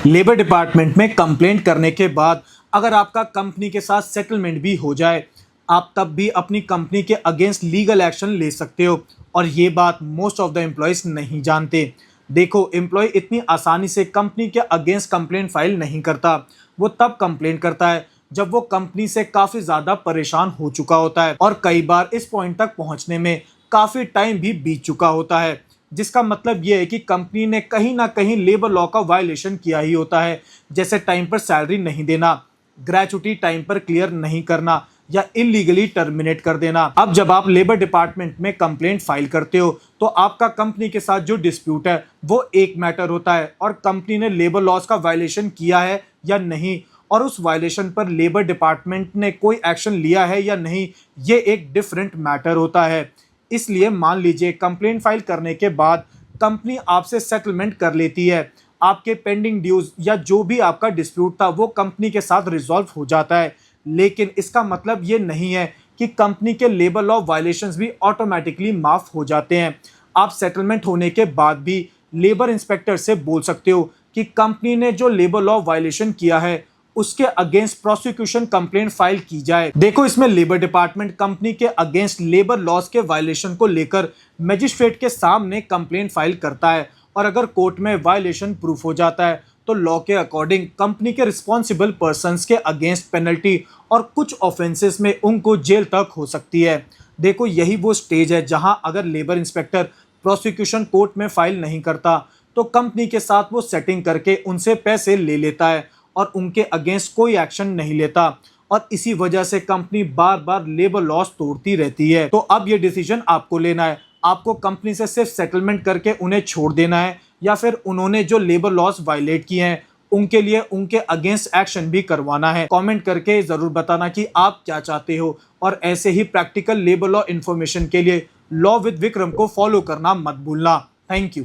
Labour department में complaint करने के बाद अगर आपका कंपनी के साथ सेटलमेंट भी हो जाए, आप तब भी अपनी कंपनी के अगेंस्ट लीगल एक्शन ले सकते हो। और ये बात मोस्ट ऑफ द एम्प्लॉयज़ नहीं जानते। देखो, एम्प्लॉय इतनी आसानी से कंपनी के अगेंस्ट कंप्लेंट फाइल नहीं करता। वो तब कंप्लेंट करता है जब वो कंपनी से काफ़ी ज़्यादा परेशान हो चुका होता है और कई बार इस पॉइंट तक पहुंचने में काफ़ी टाइम भी बीत चुका होता है, जिसका मतलब ये है कि कंपनी ने कहीं ना कहीं लेबर लॉ का वायलेशन किया ही होता है। जैसे टाइम पर सैलरी नहीं देना, ग्रेचुटी टाइम पर क्लियर नहीं करना या इलीगली टर्मिनेट कर देना। अब जब आप लेबर डिपार्टमेंट में कंप्लेंट फाइल करते हो तो आपका कंपनी के साथ जो डिस्प्यूट है वो एक मैटर होता है और कंपनी ने लेबर लॉज का वायलेशन किया है या नहीं, और उस वायलेशन पर लेबर डिपार्टमेंट ने कोई एक्शन लिया है या नहीं, ये एक डिफरेंट मैटर होता है। इसलिए मान लीजिए कंप्लेंट फाइल करने के बाद कंपनी आपसे सेटलमेंट कर लेती है, आपके पेंडिंग ड्यूज या जो भी आपका डिस्प्यूट था वो कंपनी के साथ रिजॉल्व हो जाता है। लेकिन इसका मतलब ये नहीं है कि कंपनी के लेबर लॉ वायलेशंस भी ऑटोमेटिकली माफ हो जाते हैं। आप सेटलमेंट होने के बाद भी लेबर इंस्पेक्टर से बोल सकते हो कि कंपनी ने जो लेबर लॉ वायलेशन किया है उसके अगेंस्ट प्रोसिक्यूशन कंप्लेंट फाइल की जाए। देखो, इसमें लेबर डिपार्टमेंट कंपनी के अगेंस्ट लेबर लॉज के वायलेशन को लेकर मजिस्ट्रेट के सामने कंप्लेंट फाइल करता है और अगर कोर्ट में वायलेशन प्रूफ हो जाता है तो लॉ के अकॉर्डिंग कंपनी के रिस्पॉन्सिबल पर्संस के अगेंस्ट पेनल्टी और कुछ ऑफेंसेस में उनको जेल तक हो सकती है। देखो, यही वो स्टेज है जहां अगर लेबर इंस्पेक्टर प्रोसिक्यूशन कोर्ट में फाइल नहीं करता तो कंपनी के साथ वो सेटिंग करके उनसे पैसे ले लेता है और उनके अगेंस्ट कोई एक्शन नहीं लेता, और इसी वजह से कंपनी बार बार लेबर लॉस तोड़ती रहती है। तो अब ये डिसीजन आपको लेना है, आपको कंपनी से सिर्फ सेटलमेंट करके उन्हें छोड़ देना है या फिर उन्होंने जो लेबर लॉस वायलेट किए हैं उनके लिए उनके अगेंस्ट एक्शन भी करवाना है। कमेंट करके जरूर बताना कि आप क्या चाहते हो, और ऐसे ही प्रैक्टिकल लेबर लॉ इन्फॉर्मेशन के लिए लॉ विद विक्रम को फॉलो करना मत भूलना। Thank you.